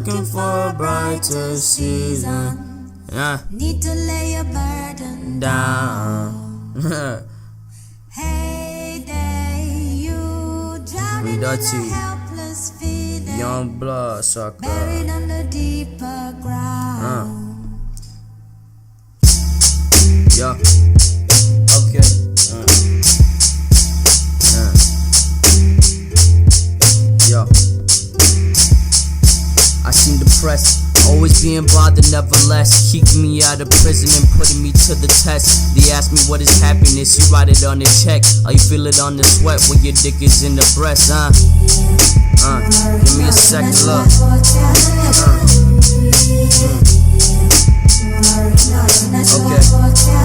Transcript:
looking for a brighter season. Need to lay your burden down. Hey day, you drowning in a helpless feeling, Young blood sucker, buried under deeper ground. Yeah. Okay. Yo. I seem depressed, always being bothered, nevertheless. Keeping me out of prison and putting me to the test. They ask me what is happiness, you write it on the check. Or you feel it on the sweat when your dick is in the breast, give me a second look. Okay.